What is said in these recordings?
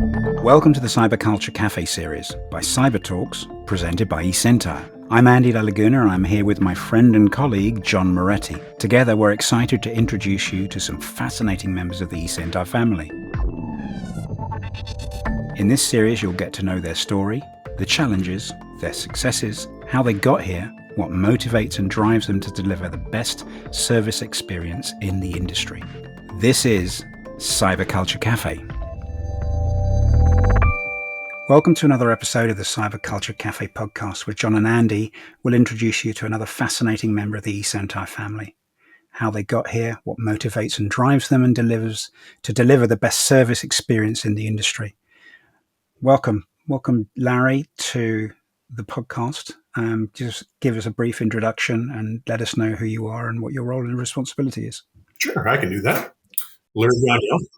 Welcome to the Cyberculture Cafe series by Cyber Talks, presented by eSentire. I'm Andy Lalaguna, and I'm here with my friend and colleague, John Moretti. Together, we're excited to introduce you to some fascinating members of the eSentire family. In this series, you'll get to know their story, the challenges, their successes, how they got here, what motivates and drives them to deliver the best service experience in the industry. This is Cyberculture Cafe. Welcome to another episode of the Cyberculture Cafe podcast, where John and Andy will introduce you to another fascinating member of the eSentire family. How they got here, what motivates and drives them and delivers to deliver the best service experience in the industry. Welcome, Larry, to the podcast. Just give us a brief introduction and let us know who you are and what your role and responsibility is. Sure, I can do that. Larry Gagnon.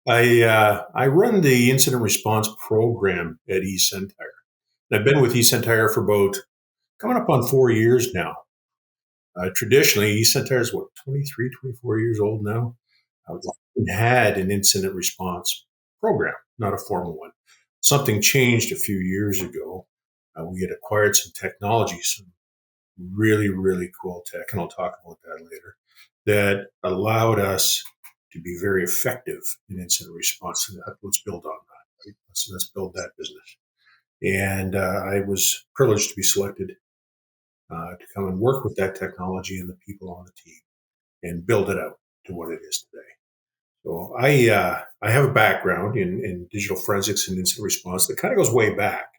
I run the incident response program at eSentire. And I've been with eSentire for about coming up on 4 years now. Traditionally, eSentire is 23, 24 years old now. We had an incident response program, not a formal one. Something changed a few years ago. We had acquired some technology, some really, really cool tech, and I'll talk about that later, that allowed us to be very effective in incident response. So let's build on that. Right? Let's build that business. And I was privileged to be selected to come and work with that technology and the people on the team and build it out to what it is today. So I have a background in digital forensics and incident response that kind of goes way back.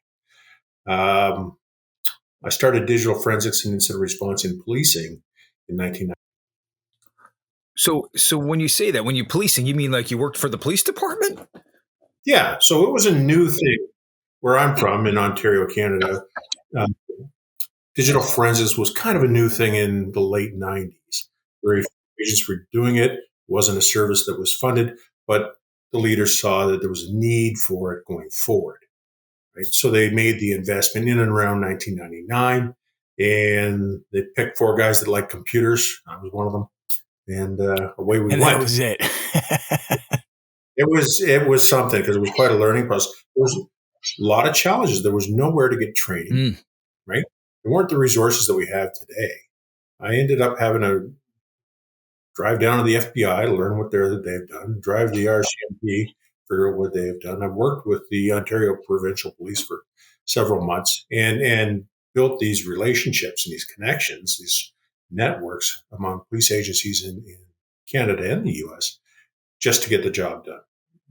I started digital forensics and incident response in policing in 1990. So when you say that, when you're policing, you mean like you worked for the police department? Yeah. So it was a new thing where I'm from in Ontario, Canada. Digital forensics was kind of a new thing in the late 90s. Very few agents were doing it. It wasn't a service that was funded, but the leaders saw that there was a need for it going forward. Right? So they made the investment in and around 1999, and they picked 4 guys that liked computers. I was one of them. And away we went. That was it. It was something, because it was quite a learning process. There was a lot of challenges. There was nowhere to get training, right? There weren't the resources that we have today. I ended up having to drive down to the FBI to learn what they've done, drive the RCMP, figure out what they've done. I've worked with the Ontario Provincial Police for several months and built these relationships and these connections, these networks among police agencies in Canada and the US just to get the job done,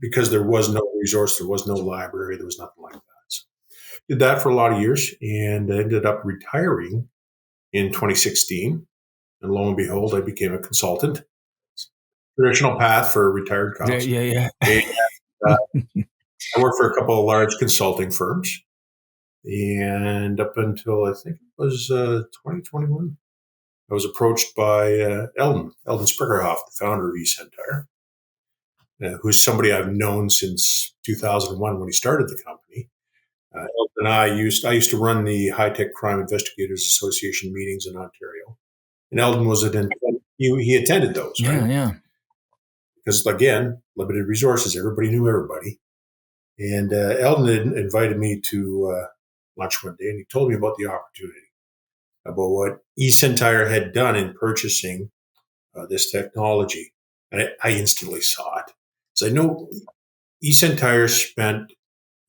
because there was no resource, there was no library, there was nothing like that. So did that for a lot of years and ended up retiring in 2016. And lo and behold, I became a consultant. Traditional path for retired cops. Yeah. And, I worked for a couple of large consulting firms. And up until I think it was 2021, I was approached by Eldon Sprickerhoff, the founder of eSentire, who's somebody I've known since 2001 when he started the company. Eldon and I used to run the High Tech Crime Investigators Association meetings in Ontario, and Eldon was he attended those. Right? Yeah. Because again, limited resources, everybody knew everybody, and Eldon invited me to lunch one day, and he told me about the opportunity, about what eSentire had done in purchasing this technology. And I instantly saw it. So I know eSentire spent,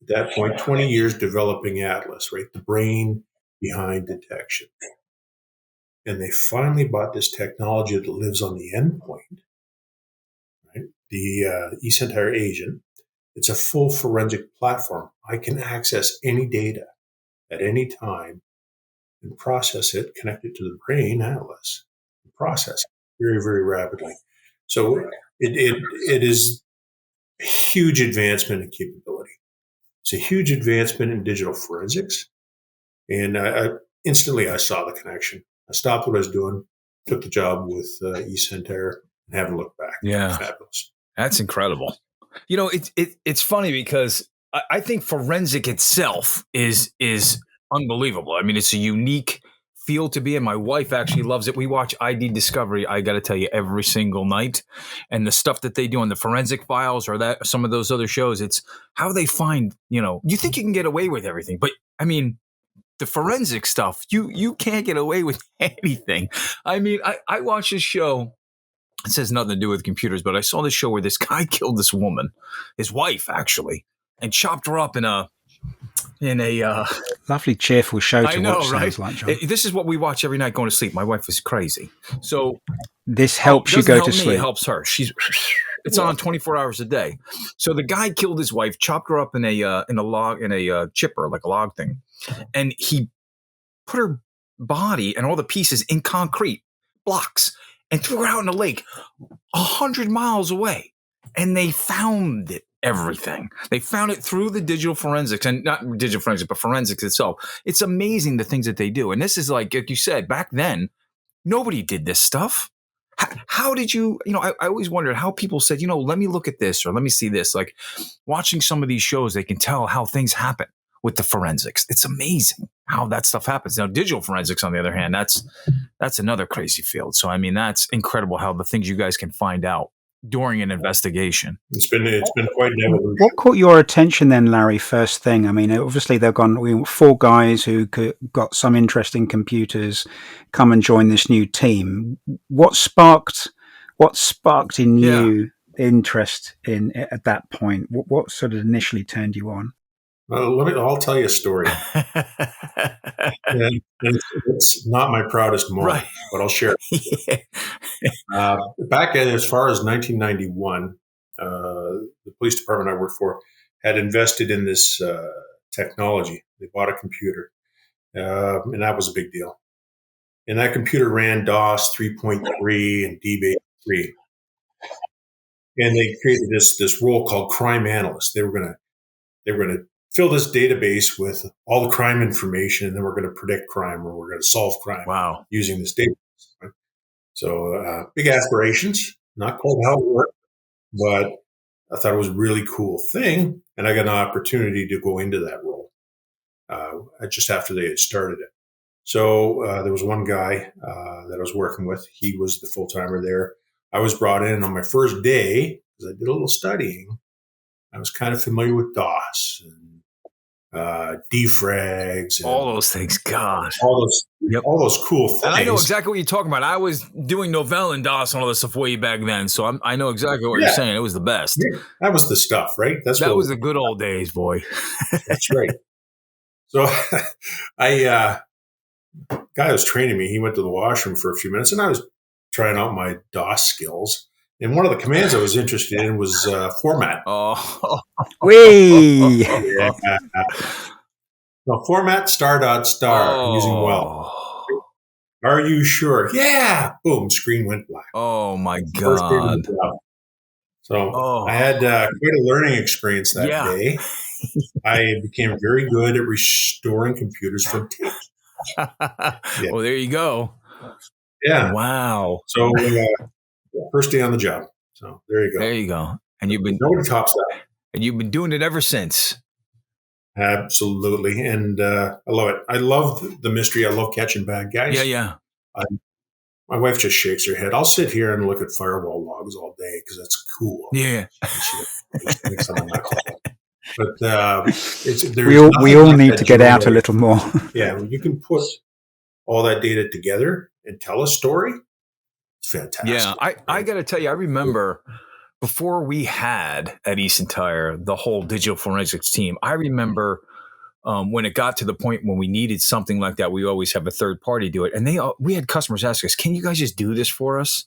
at that point, 20 years developing Atlas, right? The brain behind detection. And they finally bought this technology that lives on the endpoint, right? The eSentire agent. It's a full forensic platform. I can access any data at any time and process it, connect it to the brain Atlas, and process it very, very rapidly. So it is a huge advancement in capability. It's a huge advancement in digital forensics. And instantly I saw the connection. I stopped what I was doing, took the job with eSentire, and haven't looked back. Yeah. Fabulous. That's incredible. You know, it's funny because I think forensic itself is unbelievable. I mean, it's a unique feel to be, and my wife actually loves it. We watch ID Discovery, I got to tell you, every single night. And the stuff that they do on the Forensic Files or that some of those other shows, it's how they find, you think you can get away with everything. But, I mean, the forensic stuff, you can't get away with anything. I mean, I watched this show. It says nothing to do with computers, but I saw this show where this guy killed this woman, his wife, actually, and chopped her up in a lovely, cheerful show to know, watch. Right? Sounds like, John. This is what we watch every night going to sleep. My wife is crazy, so this helps you go to sleep. It helps her. It's on 24 hours a day. So the guy killed his wife, chopped her up in a chipper, like a log thing, and he put her body and all the pieces in concrete blocks and threw her out in a lake 100 miles away. And they found it. Everything. They found it through the digital forensics, and not digital forensics, but forensics itself. It's amazing the things that they do. And this is like you said, back then, nobody did this stuff. How did you, I always wondered how people said, let me look at this or let me see this. Like watching some of these shows, they can tell how things happen with the forensics. It's amazing how that stuff happens. Now, digital forensics, on the other hand, that's another crazy field. So, I mean, that's incredible how the things you guys can find out during an investigation. It's been quite an evolution. What caught your attention then, Larry? First thing, I mean, obviously they've gone. 4 guys who got some interesting computers come and join this new team. What sparked in you interest in at that point? What sort of initially turned you on? I'll tell you a story. and it's not my proudest moment, right, but I'll share it. Back as far as 1991, the police department I worked for had invested in this technology. They bought a computer, and that was a big deal. And that computer ran DOS 3.3 and DBase 3. And they created this role called crime analyst. They were going to fill this database with all the crime information, and then we're going to predict crime, or we're going to solve crime using this database. Right? So big aspirations, not quite how it worked, but I thought it was a really cool thing, and I got an opportunity to go into that role just after they had started it. So there was one guy that I was working with. He was the full-timer there. I was brought in on my first day because I did a little studying. I was kind of familiar with DOS and defrags, and all those things. God, all those cool things. And I know exactly what you're talking about. I was doing Novell and DOS and all this stuff way back then, so I know exactly what you're saying. It was the best. Yeah, that was the stuff, right? That was the good old days, boy. That's right. So guy was training me. He went to the washroom for a few minutes, and I was trying out my DOS skills. And one of the commands I was interested in was format. Oh, wee! Yeah. No, format star using well. Are you sure? Yeah. Boom. Screen went black. Oh my God. So I had quite a learning experience that day. I became very good at restoring computers from tape. Well, there you go. Yeah. Wow. So first day on the job. So there you go. There you go. And nobody tops that. And you've been doing it ever since. Absolutely. And I love it. I love the mystery. I love catching bad guys. Yeah. My wife just shakes her head. I'll sit here and look at firewall logs all day because that's cool. Yeah. But we all need to get out a little more. Yeah, when you can put all that data together and tell a story, it's fantastic. Yeah, I got to tell you, I remember before we had at eSentire the whole digital forensics team, I remember when it got to the point when we needed something like that, we always have a third party do it. And we had customers ask us, can you guys just do this for us?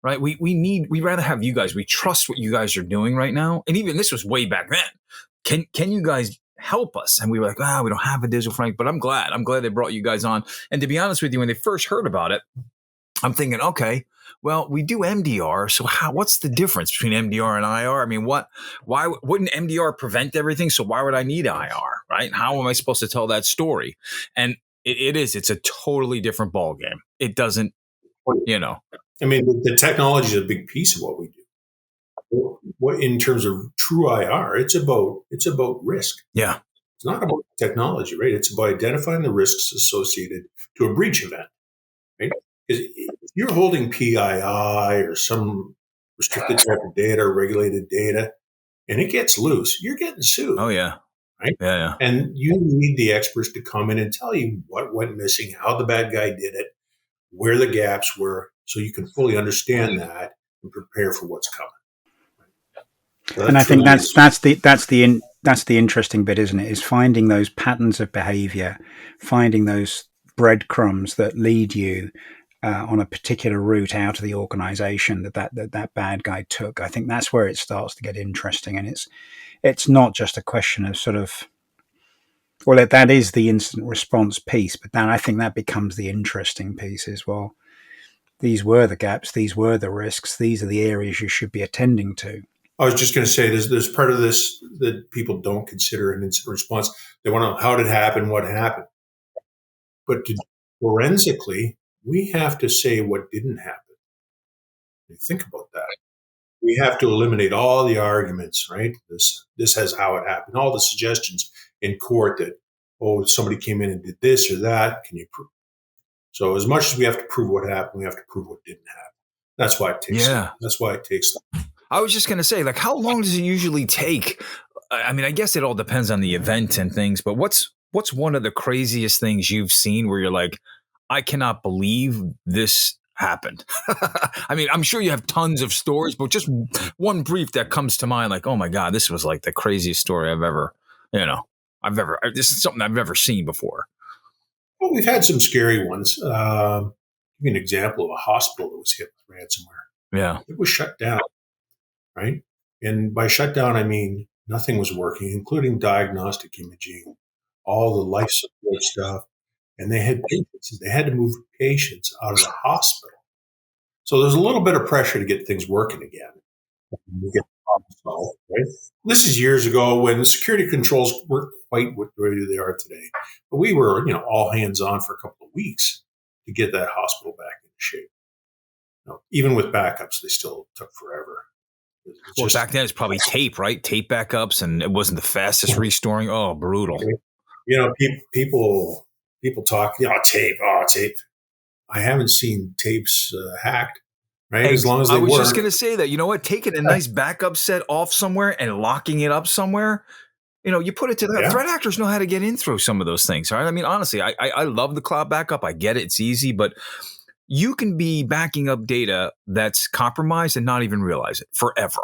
Right? We'd rather have you guys. We trust what you guys are doing right now. And even this was way back then. Can you guys help us? And we were like, we don't have a digital forensics, but I'm glad they brought you guys on. And to be honest with you, when they first heard about it, I'm thinking, okay, well, we do MDR. So what's the difference between MDR and IR? I mean, why wouldn't MDR prevent everything? So why would I need IR, right? How am I supposed to tell that story? And it's a totally different ballgame. It doesn't, I mean, the technology is a big piece of what we do. What in terms of true IR, it's about risk. Yeah. It's not about technology, right? It's about identifying the risks associated to a breach event, right? Because if you're holding PII or some restricted type of data or regulated data, and it gets loose, you're getting sued. Oh yeah. Right? Yeah. And you need the experts to come in and tell you what went missing, how the bad guy did it, where the gaps were, so you can fully understand that and prepare for what's coming. So And I think that's the interesting bit, isn't it? Is finding those patterns of behavior, finding those breadcrumbs that lead you on a particular route out of the organization that bad guy took. I think that's where it starts to get interesting, and it's not just a question of sort of, well, that is the instant response piece, but then I think that becomes the interesting piece as well. These were the gaps, these were the risks, these are the areas you should be attending to. I was just going to say there's part of this that people don't consider an instant response. They want to know how did it happen, what happened. But forensically, we have to say what didn't happen. Think about that. We have to eliminate all the arguments, right? This has how it happened. All the suggestions in court that, oh, somebody came in and did this or that. Can you prove? So as much as we have to prove what happened, we have to prove what didn't happen. That's why it takes. Yeah. That's why it takes. I was just going to say, like, how long does it usually take? I mean, I guess it all depends on the event and things, but what's one of the craziest things you've seen where you're like, I cannot believe this happened? I mean, I'm sure you have tons of stories, but just one brief that comes to mind, like, oh my God, this was like the craziest story I've ever, this is something I've ever seen before. Well, we've had some scary ones. Give me an example of a hospital that was hit with ransomware. Yeah. It was shut down, right? And by shut down, I mean nothing was working, including diagnostic imaging, all the life support stuff. And they had patients. They had to move patients out of the hospital. So there's a little bit of pressure to get things working again. You get the problem solved, right? This is years ago when the security controls weren't quite what they are today. But we were, all hands on for a couple of weeks to get that hospital back into shape. Even with backups, they still took forever. Well, back then it's probably tape, right? Tape backups, and it wasn't the fastest restoring. Oh, brutal. People talk, tape. I haven't seen tapes hacked, right? As long as they I was work. just going to say that, you know what? Taking a nice backup set off somewhere and locking it up somewhere, you put it to that. Yeah. Threat actors know how to get in through some of those things, right? I mean, honestly, I love the cloud backup. I get it. It's easy, but you can be backing up data that's compromised and not even realize it forever.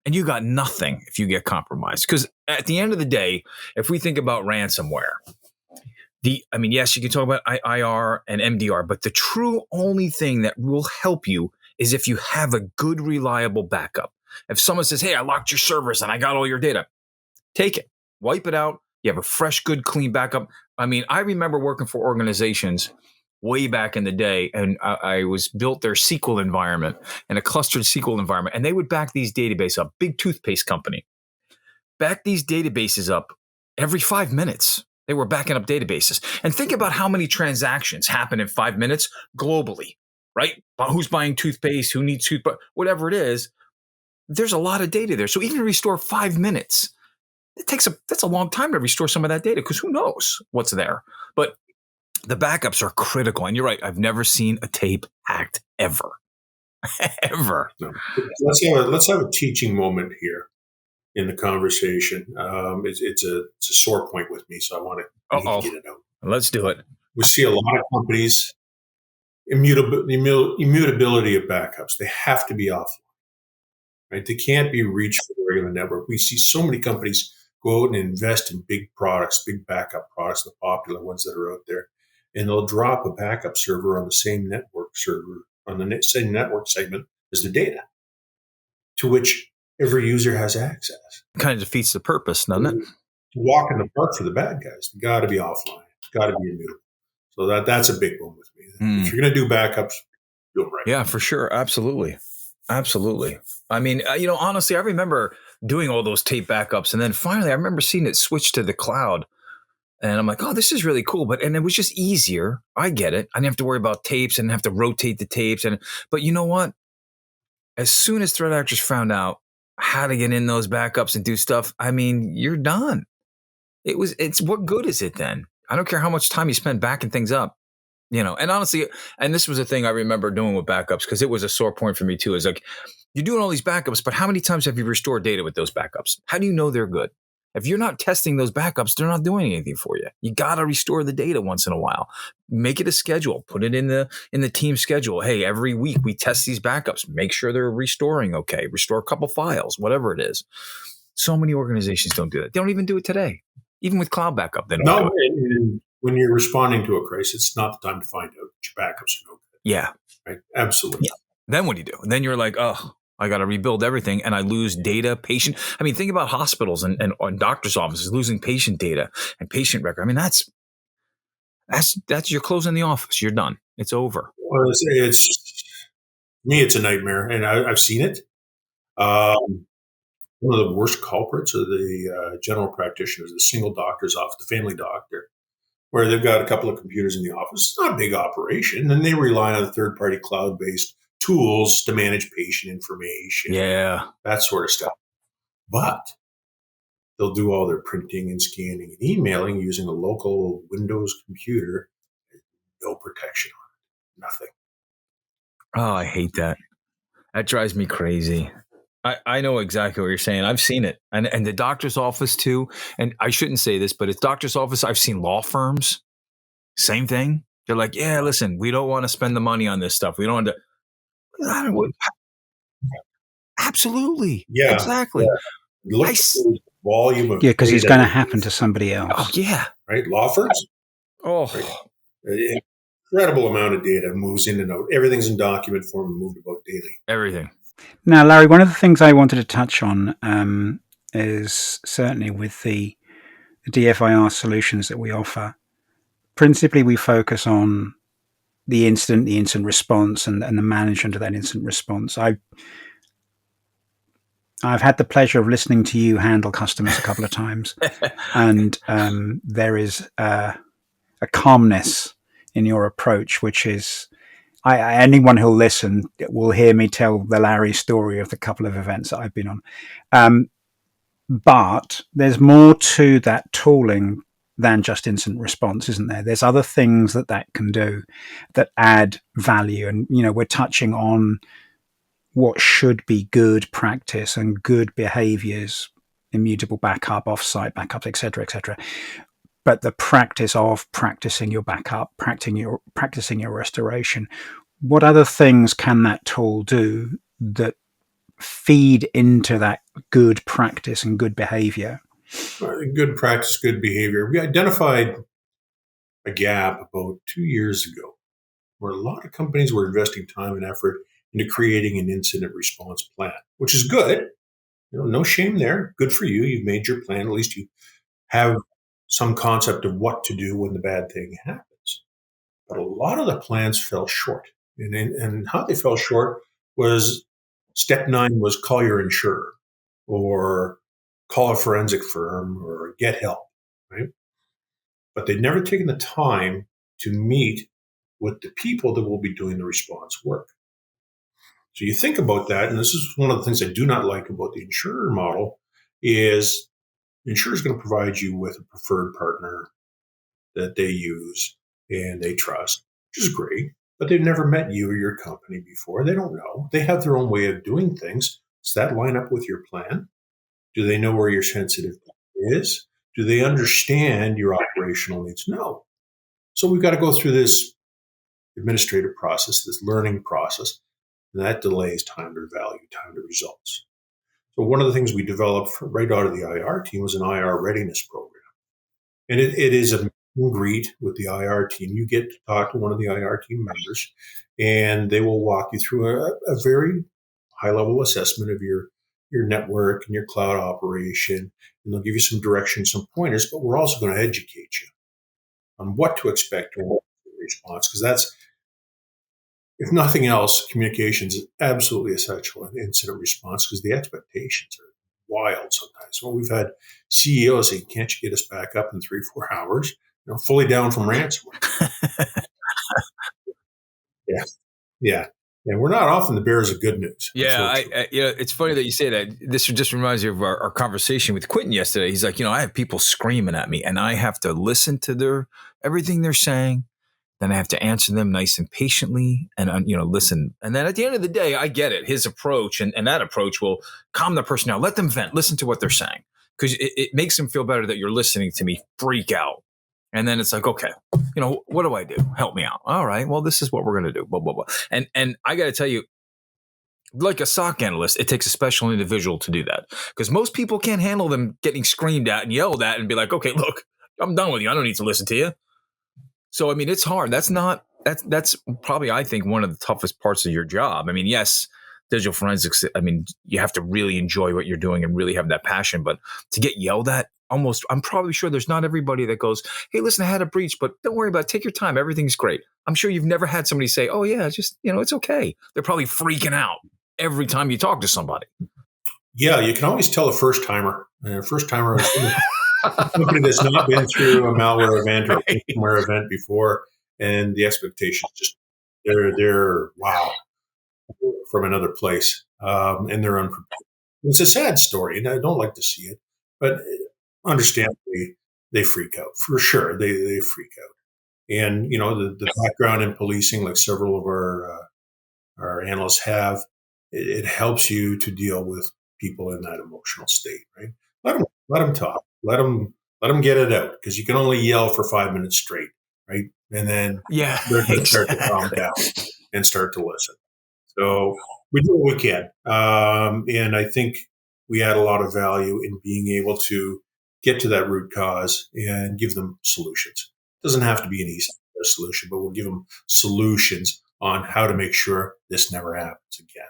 And you got nothing if you get compromised. Because at the end of the day, if we think about ransomware, yes, you can talk about IR and MDR, but the true only thing that will help you is if you have a good, reliable backup. If someone says, hey, I locked your servers and I got all your data, take it, wipe it out. You have a fresh, good, clean backup. I mean, I remember working for organizations way back in the day, and I was built their SQL environment and a clustered SQL environment, and they would back these databases up. Big toothpaste company. Back these databases up every 5 minutes. They were backing up databases. And think about how many transactions happen in 5 minutes globally, right? Who's buying toothpaste? Who needs toothpaste? Whatever it is, there's a lot of data there. So even to restore 5 minutes, that's a long time to restore some of that data because who knows what's there. But the backups are critical. And you're right. I've never seen a tape hacked ever. Ever. No. Let's have a teaching moment here in the conversation. It's a sore point with me, so I want to get it out. Let's do it. We see a lot of companies, immutability of backups. They have to be offline, right? They can't be reached for the regular network. We see so many companies go out and invest in big products, big backup products, the popular ones that are out there, and they'll drop a backup server on the same network server, on the same network segment as the data, to which every user has access. Kind of defeats the purpose, doesn't it? To walk in the park for the bad guys. They got to be offline. Got to be immutable. So that's a big one with me. If you're going to do backups, do it right. Yeah, for sure. Absolutely. Absolutely. I mean, honestly, I remember doing all those tape backups, and then finally I remember seeing it switch to the cloud. And I'm like, oh, this is really cool. And it was just easier. I get it. I didn't have to worry about tapes. I didn't have to rotate the tapes. But you know what? As soon as threat actors found out how to get in those backups and do stuff, I mean, you're done. It's what good is it then? I don't care how much time you spend backing things up, and honestly, and this was a thing I remember doing with backups because it was a sore point for me too. Is like, you're doing all these backups, but how many times have you restored data with those backups? How do you know they're good? If you're not testing those backups, they're not doing anything for you. You got to restore the data once in a while. Make it a schedule. Put it in the team schedule. Hey, every week we test these backups. Make sure they're restoring okay. Restore a couple files, whatever it is. So many organizations don't do that. They don't even do it today. Even with cloud backup, they don't do it. And when you're responding to a crisis, it's not the time to find out that your backups are no good. Yeah. Right? Absolutely. Yeah. Then what do you do? Then you're like, oh, I got to rebuild everything, and I lose data, patient. I mean, think about hospitals and doctors' offices losing patient data and patient record. I mean, that's you're closing the office. You're done. It's over. Well, it's me. It's a nightmare, and I've seen it. One of the worst culprits are the general practitioners, the single doctor's office, the family doctor, where they've got a couple of computers in the office. It's not a big operation, and they rely on third-party cloud-based tools to manage patient information, that sort of stuff. But they'll do all their printing and scanning and emailing using a local Windows computer. No protection on it. Nothing. Oh, I hate that. That drives me crazy. I know exactly what you're saying. I've seen it. And the doctor's office too. And I shouldn't say this, but it's doctor's office. I've seen law firms. Same thing. They're like, yeah, listen, we don't want to spend the money on this stuff. We don't want to. I don't know. Absolutely. Yeah. Exactly. Yeah. Look at the volume of because it's going to happen to somebody else. Oh, yeah. Right? Law firms? Oh. Right. Incredible amount of data moves in and out. Everything's in document form and moved about daily. Everything. Now, Larry, one of the things I wanted to touch on is certainly with the DFIR solutions that we offer. Principally, we focus on the incident response, and the management of that incident response. I've had the pleasure of listening to you handle customers a couple of times, and there is a calmness in your approach, which is anyone who'll listen will hear me tell the Larry story of the couple of events that I've been on. But there's more to that tooling than just incident response, isn't there? There's other things that can do that add value. And, we're touching on what should be good practice and good behaviors, immutable backup, offsite backups, et cetera, but the practice of practicing your backup, practicing your restoration. What other things can that tool do that feed into that good practice and good behavior? Good practice, good behavior. We identified a gap about 2 years ago where a lot of companies were investing time and effort into creating an incident response plan, which is good. No shame there. Good for you. You've made your plan. At least you have some concept of what to do when the bad thing happens. But a lot of the plans fell short. And how they fell short was step 9 was call your insurer or call a forensic firm or get help, right? But they'd never taken the time to meet with the people that will be doing the response work. So you think about that, and this is one of the things I do not like about the insurer model is the insurer is going to provide you with a preferred partner that they use and they trust, which is great, but they've never met you or your company before. They don't know. They have their own way of doing things. Does that line up with your plan? Do they know where your sensitive is? Do they understand your operational needs? No. So we've got to go through this administrative process, this learning process, and that delays time to value, time to results. So one of the things we developed right out of the IR team was an IR readiness program. And it is a meet and greet with the IR team. You get to talk to one of the IR team members, and they will walk you through a very high-level assessment of your network and your cloud operation. And they'll give you some direction, some pointers, but we're also going to educate you on what to expect and what to response, because that's, if nothing else, communications is absolutely essential in incident response because the expectations are wild sometimes. Well, we've had CEOs saying, can't you get us back up in 3-4 hours? Fully down from ransomware. Yeah. And we're not often the bearers of good news. Yeah, it's funny that you say that. This just reminds me of our conversation with Quentin yesterday. He's like, I have people screaming at me, and I have to listen to everything they're saying. Then I have to answer them nice and patiently, and listen. And then at the end of the day, I get it. His approach and that approach will calm the person down. Let them vent. Listen to what they're saying, because it makes them feel better that you're listening to me freak out. And then it's like, okay, what do I do? Help me out. All right, well, this is what we're going to do. Blah, blah, blah. And I got to tell you, like a SOC analyst, it takes a special individual to do that, because most people can't handle them getting screamed at and yelled at and be like, okay, look, I'm done with you. I don't need to listen to you. So, I mean, it's hard. That's probably, I think, one of the toughest parts of your job. I mean, yes, digital forensics, I mean, you have to really enjoy what you're doing and really have that passion, but to get yelled at, I'm probably sure there's not everybody that goes, hey, listen, I had a breach, but don't worry about it. Take your time. Everything's great. I'm sure you've never had somebody say, oh yeah, just, it's okay. They're probably freaking out every time you talk to somebody. Yeah, you can always tell a first timer. First timer is somebody that's not been through a malware event or a ransomware event before, and the expectations just they're wow, from another place, and they're unprepared. It's a sad story, and I don't like to see it, but understandably, they freak out for sure. They freak out, and the background in policing, like several of our analysts have, it helps you to deal with people in that emotional state, right? Let them talk. Let them get it out, because you can only yell for 5 minutes straight, right? And then they're going to start to calm down and start to listen. So we do what we can, and I think we add a lot of value in being able to get to that root cause and give them solutions. It doesn't have to be an easy solution, but we'll give them solutions on how to make sure this never happens again.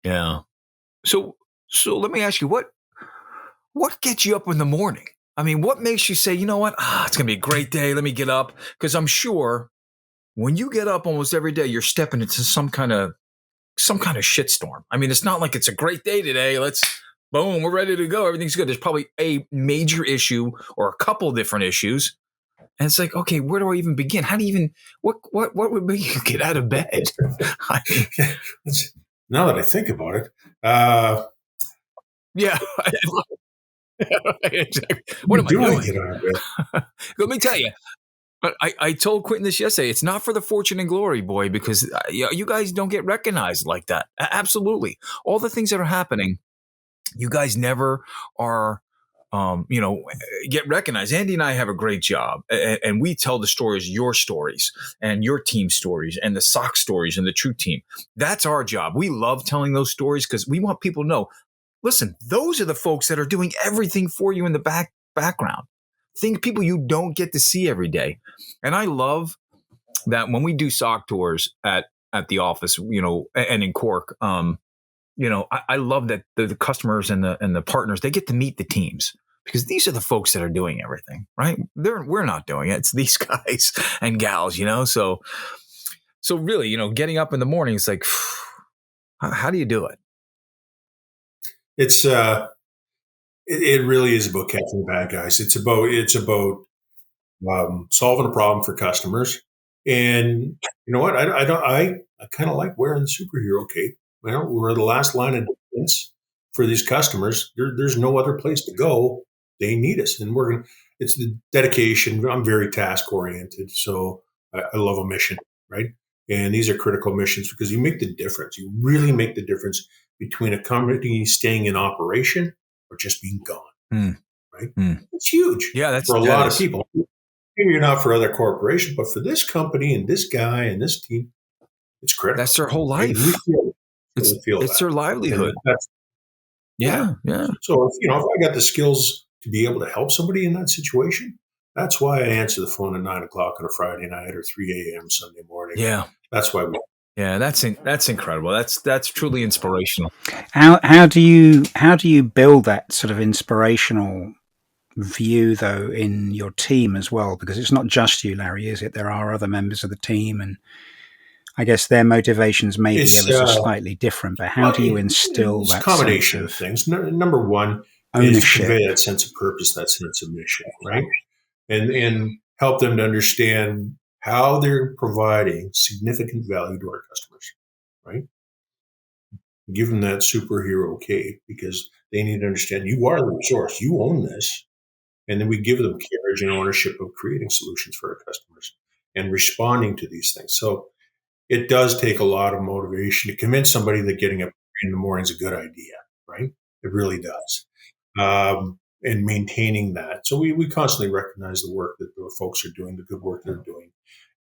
Yeah. So let me ask you, what gets you up in the morning? I mean, what makes you say, you know what? It's going to be a great day. Let me get up. Because I'm sure when you get up almost every day, you're stepping into some kind of shitstorm. I mean, it's not like it's a great day today. Boom, we're ready to go. Everything's good. There's probably a major issue or a couple different issues. And it's like, okay, where do I even begin? How do you even, what would make you get out of bed? Now that I think about it. Yeah. Exactly. What am I doing? Get out of bed? Let me tell you. But I told Quentin this yesterday. It's not for the fortune and glory, boy, because you guys don't get recognized like that. Absolutely. All the things that are happening, you guys never are, get recognized. Andy and I have a great job, and we tell the stories, your stories and your team stories and the SOC stories and the True Team. That's our job. We love telling those stories because we want people to know, listen, those are the folks that are doing everything for you in the background. People you don't get to see every day. And I love that when we do SOC tours at the office, and in Cork, I love that the customers and the partners, they get to meet the teams, because these are the folks that are doing everything, right? We're not doing it. It's these guys and gals, So really, getting up in the morning, it's like, how do you do it? It's it really is about catching the bad guys. It's about solving a problem for customers. And you know what? I kind of like wearing the superhero cape. Well, we're the last line of defense for these customers. There's no other place to go. They need us, and it's the dedication. I'm very task oriented, so I love a mission, right? And these are critical missions because you make the difference. You really make the difference between a company staying in operation or just being gone, right? It's huge. Yeah, that's for a lot of people. Maybe you're not for other corporations, but for this company and this guy and this team, it's critical. That's their whole life. It's their livelihood. Yeah. So if I got the skills to be able to help somebody in that situation, that's why I answer the phone at 9:00 on a Friday night or 3 a.m. Sunday morning. Yeah, that's why. Yeah, that's incredible. That's truly inspirational. How do you build that sort of inspirational view though in your team as well? Because it's not just you, Larry, is it? There are other members of the team, and I guess their motivations may be ever so slightly different. But how do you instill that combination sense of things? Number one ownership, is to convey that sense of purpose, that sense of mission, right? And help them to understand how they're providing significant value to our customers. right? Give them that superhero cape because they need to understand you are the resource. You own this. And then we give them carriage and ownership of creating solutions for our customers and responding to these things. So it does take a lot of motivation to convince somebody that getting up in the morning is a good idea, right? It really does. And maintaining that. So we constantly recognize the work that the folks are doing, the good work they're doing.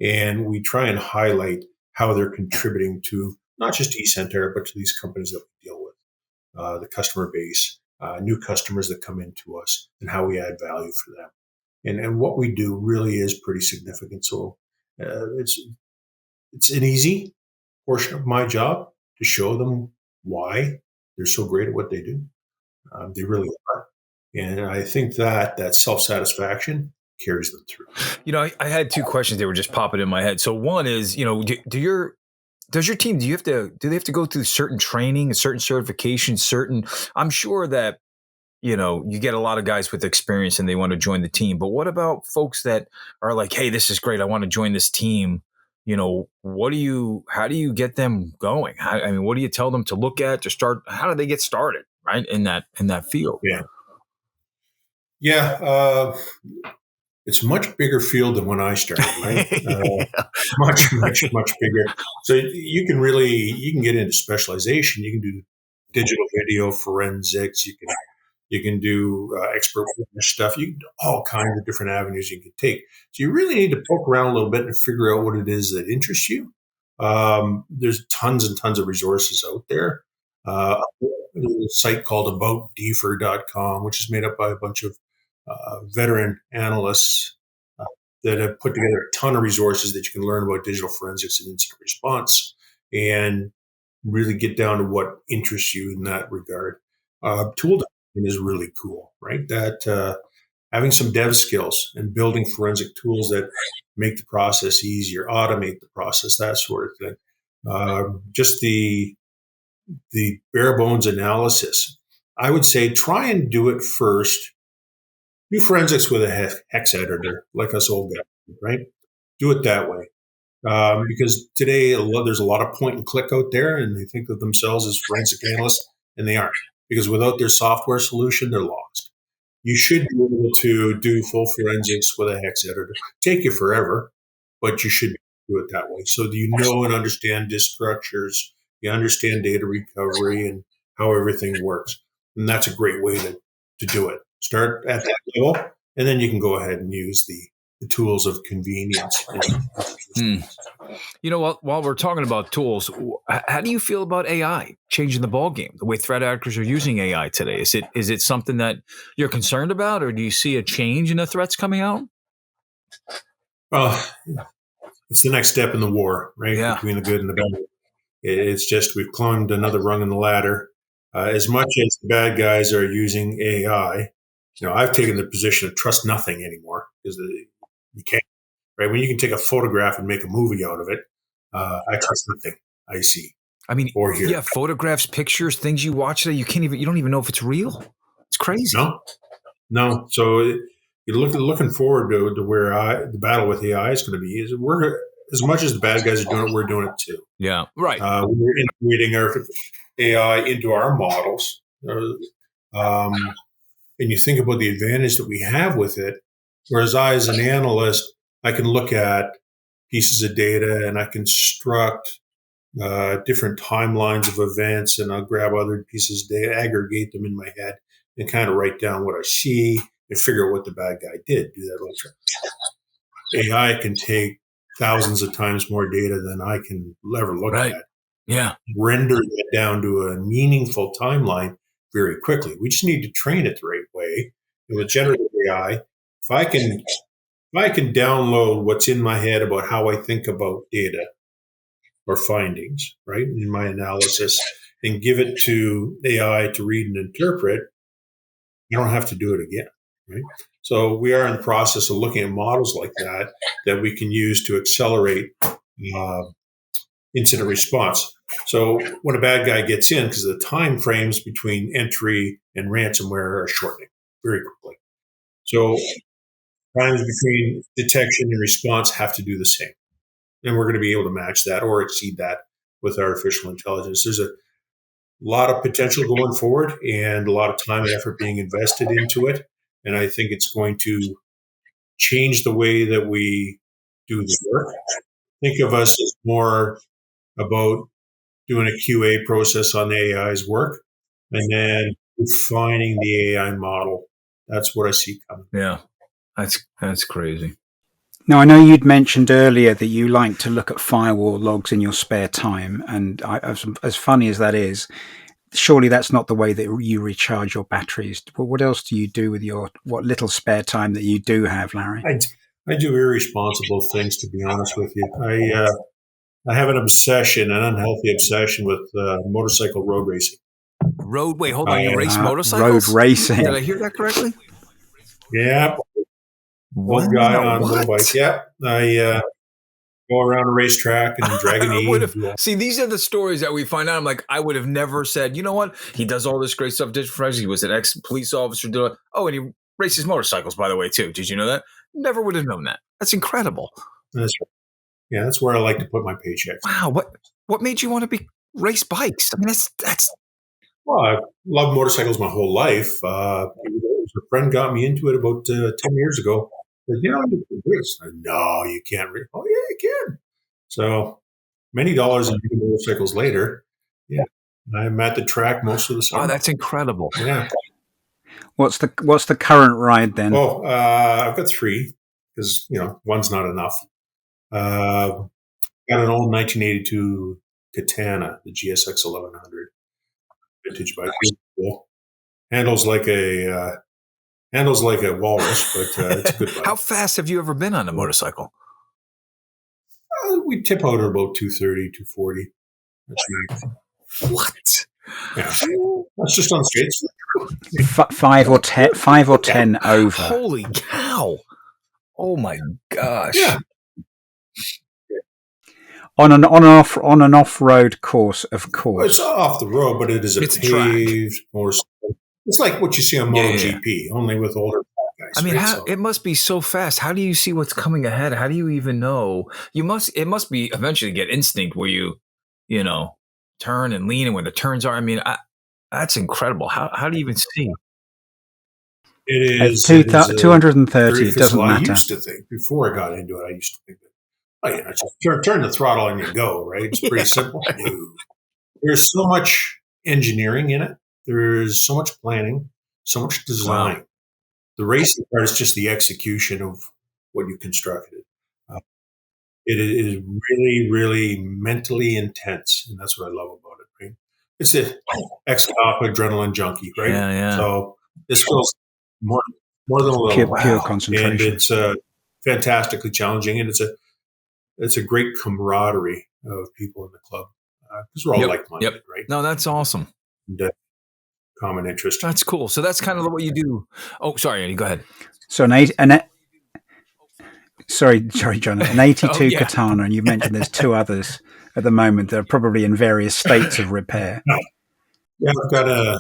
And we try and highlight how they're contributing to not just eSentire, but to these companies that we deal with, the customer base, new customers that come into us, and how we add value for them. And what we do really is pretty significant. So it's an easy portion of my job to show them why they're so great at what they do. They really are. And I think that self-satisfaction carries them through. I had two questions that were just popping in my head. So one is, does your team, do they have to go through certain training, certain certifications, I'm sure that, you get a lot of guys with experience and they want to join the team, but what about folks that are like, hey, this is great, I want to join this team. How do you get them going? What do you tell them to look at to start? How do they get started, right? In that field? Yeah. Yeah. It's a much bigger field than when I started, right? Much bigger. So you can get into specialization. You can do digital video forensics. You can do expert witness stuff. You can do all kinds of different avenues you can take. So you really need to poke around a little bit and figure out what it is that interests you. There's tons and tons of resources out there. There's a site called aboutdfer.com, which is made up by a bunch of veteran analysts that have put together a ton of resources that you can learn about digital forensics and incident response and really get down to what interests you in that regard. Tool development is really cool, right? That having some dev skills and building forensic tools that make the process easier, automate the process, that sort of thing. Just the bare bones analysis. I would say try and do it first. Do forensics with a hex editor, like us old guys, right? Do it that way. Because today there's a lot of point and click out there, and they think of themselves as forensic analysts, and they aren't. Because without their software solution, they're lost. You should be able to do full forensics with a hex editor. Take you forever, but you should do it that way. So do you know and understand disk structures, you understand data recovery and how everything works. And that's a great way to do it. Start at that level, and then you can go ahead and use the tools of convenience. While we're talking about tools, how do you feel about AI changing the ballgame, the way threat actors are using AI today? Is it something that you're concerned about, or do you see a change in the threats coming out? Well, it's the next step in the war, right? Yeah. Between the good and the bad. It's just we've climbed another rung in the ladder. As much as the bad guys are using AI, I've taken the position of trust nothing anymore because you can't. Right? When you can take a photograph and make a movie out of it, I trust nothing I see. Or hear. Yeah, photographs, pictures, things you watch that you don't even know if it's real. It's crazy. No. So you're looking forward to where the battle with AI is going to be. We're as much as the bad guys are doing it, we're doing it too. Yeah, right. We're integrating our AI into our models, and you think about the advantage that we have with it. Whereas I, as an analyst, I can look at pieces of data and I construct different timelines of events, and I'll grab other pieces of data, aggregate them in my head, and kind of write down what I see and figure out what the bad guy did. Do that later. AI can take thousands of times more data than I can ever look at. Yeah. Render that down to a meaningful timeline very quickly. We just need to train it the right way. And with generative AI, if I can download what's in my head about how I think about data or findings, right, in my analysis, and give it to AI to read and interpret, you don't have to do it again, right? So we are in the process of looking at models like that we can use to accelerate incident response. So when a bad guy gets in, because the time frames between entry and ransomware are shortening very quickly. So times between detection and response have to do the same. And we're going to be able to match that or exceed that with artificial intelligence. There's a lot of potential going forward and a lot of time and effort being invested into it. And I think it's going to change the way that we do the work. Think of us as more about doing a QA process on the AI's work and then refining the AI model. That's what I see coming. Yeah, that's crazy. Now, I know you'd mentioned earlier that you like to look at firewall logs in your spare time, and as funny as that is, surely that's not the way that you recharge your batteries. What else do you do with what little spare time that you do have, Larry? I do irresponsible things, to be honest with you. I have an unhealthy obsession with motorcycle road racing. Wait, hold on. You race motorcycles? Road racing. Did I hear that correctly? Yeah. Old guy on a bike. Yeah. I go around a racetrack and drag an E. See, these are the stories that we find out. I'm like, I would have never said, you know what? He does all this great stuff. He was an ex-police officer. Oh, and he races motorcycles, by the way, too. Did you know that? Never would have known that. That's incredible. That's right. Yeah, that's where I like to put my paychecks. Wow. What made you want to race bikes? I mean, that's. Well, I've loved motorcycles my whole life. A friend got me into it about 10 years ago. Said, you can race. No, you can't race. Oh, yeah, you can. So many dollars in motorcycles later, yeah, I'm at the track most of the summer. Oh, that's incredible. Yeah. What's the current ride then? Oh, I've got 3 because one's not enough. Got an old 1982 Katana, the GSX 1100 vintage bike. Cool. Handles like a walrus, but it's a good bike. How fast have you ever been on a motorcycle? We tip out at about 230, 240. That's nice. What? Yeah, that's just on straights. 5 or 10 over. Holy cow! Oh my gosh! Yeah. On an off-road course, of course. Well, it's off the road, but it is a paved motorcycle. It's like what you see on MotoGP, only with older guys. I mean, it must be so fast. How do you see what's coming ahead? How do you even know? It must be eventually get instinct where you turn and lean and where the turns are. I mean, that's incredible. How do you even see? It is 230. It doesn't matter. I used to think before I got into it. I used to think that just turn the throttle and you go. Right? It's pretty simple. There's so much engineering in it. There's so much planning, so much design. Wow. The racing part is just the execution of what you constructed. It is really, really mentally intense, and that's what I love about it. Right? It's the ex-cop adrenaline junkie, right? Yeah. So this feels more than a little pure concentration, and it's fantastically challenging, and it's a great camaraderie of people in the club because we're all like-minded, right? No, that's awesome. And, common interest. That's cool. So that's kind of what you do. Oh, sorry, Andy, go ahead. So sorry, John. An 82 Katana, and you mentioned there's 2 others at the moment that are probably in various states of repair. Yeah, I've got an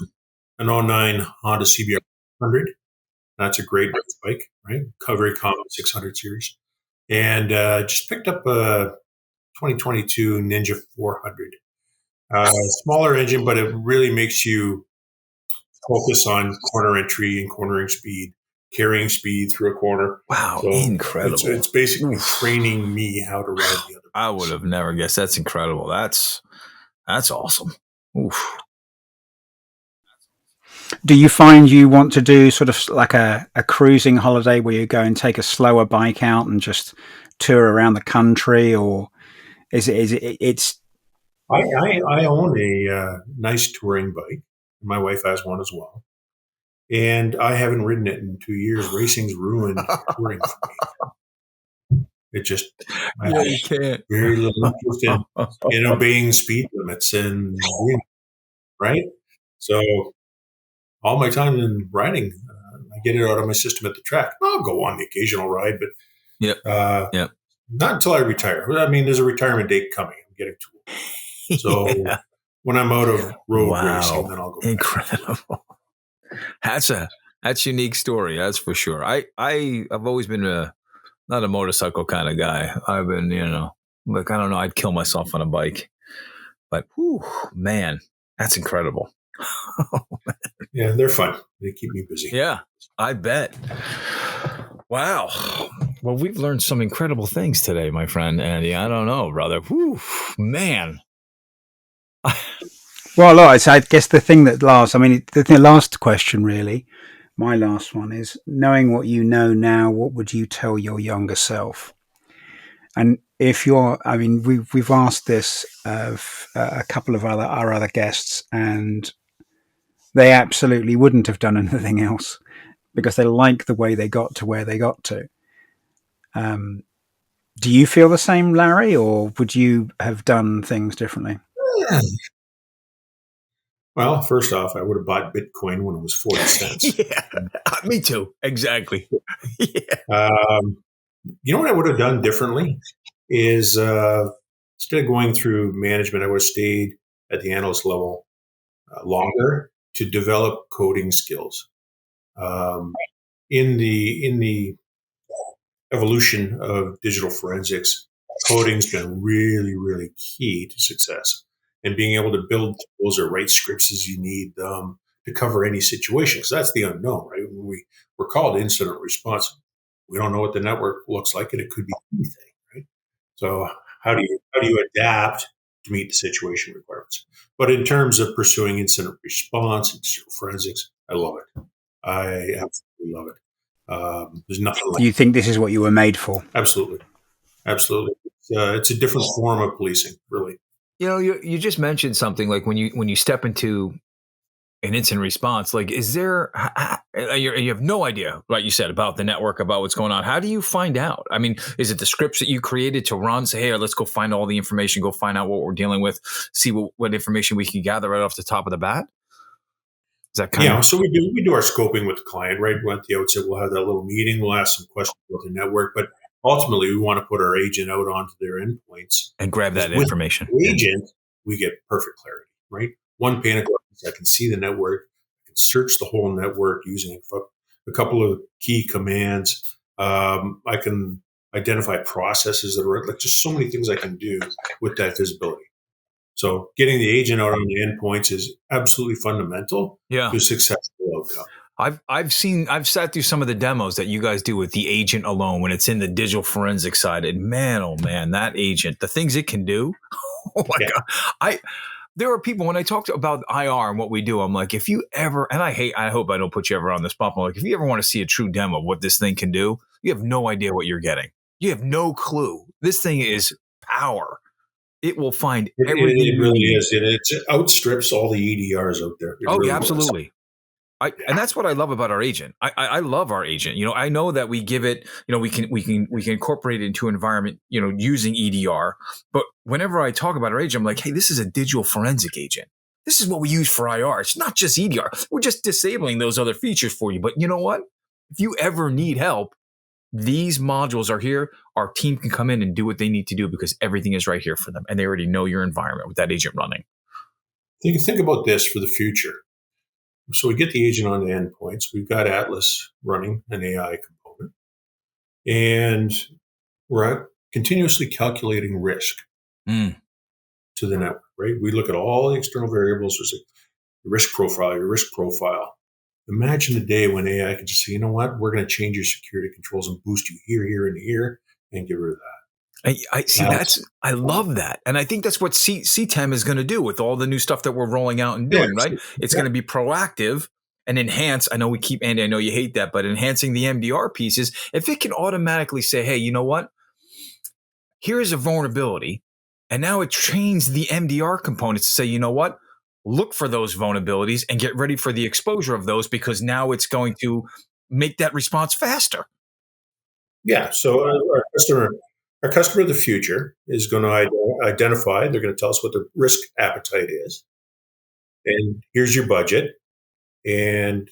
09 Honda CBR 100. That's a great bike, right? Very common 600 series. And just picked up a 2022 Ninja 400. Smaller engine, but it really makes you focus on corner entry and cornering speed, carrying speed through a corner. Wow, so incredible. It's basically training me how to ride the other bikes. I would have never guessed. That's incredible. That's awesome. Oof. Do you find you want to do sort of like a cruising holiday where you go and take a slower bike out and just tour around the country, or is it? I own a nice touring bike. My wife has one as well. And I haven't ridden it in 2 years. Racing's ruined touring for me. It just, you can't. Very little interest in obeying speed limits right? So all my time in riding, I get it out of my system at the track. I'll go on the occasional ride, but not until I retire. I mean, there's a retirement date coming. I'm getting too old. So when I'm out of road racing, then I'll go. Incredible. That's a unique story. That's for sure. I've always been not a motorcycle kind of guy. I've been, like, I don't know, I'd kill myself on a bike. But whew, man, that's incredible. Yeah, they're fun. They keep me busy. Yeah, I bet. Wow. Well, we've learned some incredible things today, my friend Andy. I don't know, brother. Whew, man. Well, look, I guess the thing that last, I mean, the last question really, my last one is, knowing what you know now, what would you tell your younger self? And if you're, I mean, we've asked this of a couple of our other guests, and they absolutely wouldn't have done anything else because they like the way they got to where they got to. Do you feel the same, Larry, or would you have done things differently? Well, first off, I would have bought Bitcoin when it was 40 cents. Yeah, me too. Exactly. Yeah. You know what I would have done differently is instead of going through management, I would have stayed at the analyst level longer to develop coding skills. In the evolution of digital forensics, coding's been really, really key to success. And being able to build tools or write scripts as you need to cover any situation, because that's the unknown, right? When we're called incident response, we don't know what the network looks like, and it could be anything, right? So how do you adapt to meet the situation requirements? But in terms of pursuing incident response and digital forensics, I love it. I absolutely love it. There's nothing like Do you think this is what you were made for? absolutely, absolutely. It's a different form of policing, really. You know, you just mentioned something like when you step into an incident response, like, is there, you have no idea, like you said, about the network, about what's going on. How do you find out? I mean, is it the scripts that you created to run, say, hey, let's go find all the information, go find out what we're dealing with, see what information we can gather right off the top of the bat? Is that kind of? So we do our scoping with the client, right? At the outset, we'll have that little meeting. We'll ask some questions about the network, but ultimately, we want to put our agent out onto their endpoints. And grab that With information. the agent, we get perfect clarity, right? One pane of glass, I can see the network, I can search the whole network using a couple of key commands. I can identify processes that are like just so many things I can do with that visibility. So getting the agent out on the endpoints is absolutely fundamental Yeah. to a successful outcome. I've sat through some of the demos that you guys do with the agent alone when it's in the digital forensic side, and man, oh man, that agent, the things it can do. Oh my God. There are people, when I talk about IR and what we do, I'm like, if you ever, and I hope I don't put you ever on the spot, but I'm like, if you ever want to see a true demo of what this thing can do, you have no idea what you're getting. You have no clue. This thing is power. It will find everything. It really is. It outstrips all the EDRs out there. It Oh, really yeah, does. absolutely. And that's what I love about our agent. I love our agent. You know, I know that we give it, you know, we can incorporate it into an environment, you know, using EDR. But whenever I talk about our agent, I'm like, hey, this is a digital forensic agent. This is what we use for IR. It's not just EDR. We're just disabling those other features for you. But you know what? If you ever need help, these modules are here. Our team can come in and do what they need to do because everything is right here for them. And they already know your environment with that agent running. Think about this for the future. So we get the agent on the endpoints. We've got Atlas running an AI component, and we're continuously calculating risk to the network, right? We look at all the external variables. There's your risk profile. Imagine the day when AI can just say, you know what, we're going to change your security controls and boost you here, here, and here, and get rid of that. I see. I love that, and I think that's what CTEM is going to do with all the new stuff that we're rolling out and doing. Right? It's going to be proactive and enhance. I know we keep Andy. I know you hate that, but enhancing the MDR pieces. If it can automatically say, "Hey, you know what? Here is a vulnerability," and now it trains the MDR components to say, "You know what? Look for those vulnerabilities and get ready for the exposure of those because now it's going to make that response faster." Yeah. So our customer of the future is going to identify. They're going to tell us what the risk appetite is, and here's your budget, and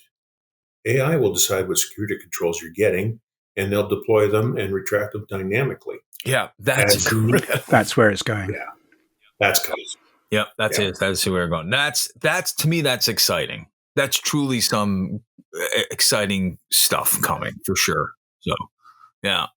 AI will decide what security controls you're getting, and they'll deploy them and retract them dynamically. Yeah, that's where it's going. Yeah, that's kind of. Yeah, that's it. That's where we're going. That's to me, that's exciting. That's truly some exciting stuff coming for sure. So, yeah.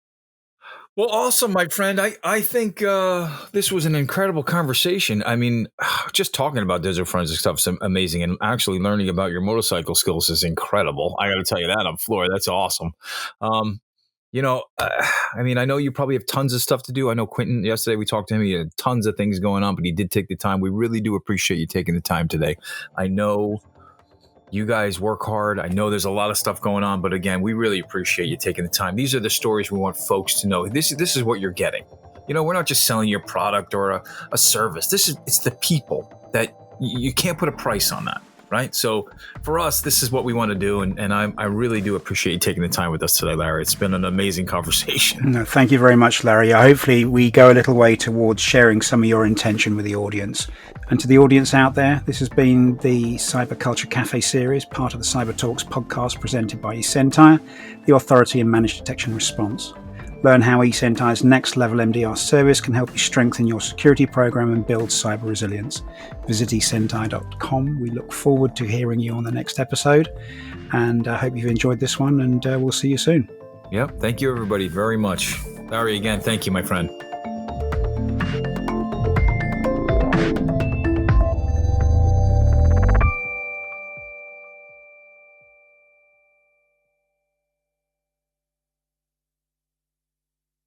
Well, awesome, my friend. I think this was an incredible conversation. I mean, just talking about digital forensic stuff is amazing, and actually learning about your motorcycle skills is incredible. I got to tell you that on floor. That's awesome. I mean, I know you probably have tons of stuff to do. I know Quentin, yesterday we talked to him. He had tons of things going on, but he did take the time. We really do appreciate you taking the time today. I know you guys work hard. I know there's a lot of stuff going on, but again, we really appreciate you taking the time. These are the stories we want folks to know. This is what you're getting. We're not just selling your product or a service. It's the people that you can't put a price on that, right? So for us, this is what we want to do, and I really do appreciate you taking the time with us today, Larry. It's been an amazing conversation. No, thank you very much, Larry. Hopefully we go a little way towards sharing some of your intention with the audience. And to the audience out there, this has been the Cyber Culture Cafe series, part of the Cyber Talks podcast presented by eSentire, the authority in managed detection response. Learn how eSentire's next level MDR service can help you strengthen your security program and build cyber resilience. Visit eSentire.com. We look forward to hearing you on the next episode, and I hope you've enjoyed this one, and we'll see you soon. Yep. Thank you, everybody, very much. Larry, again, thank you, my friend.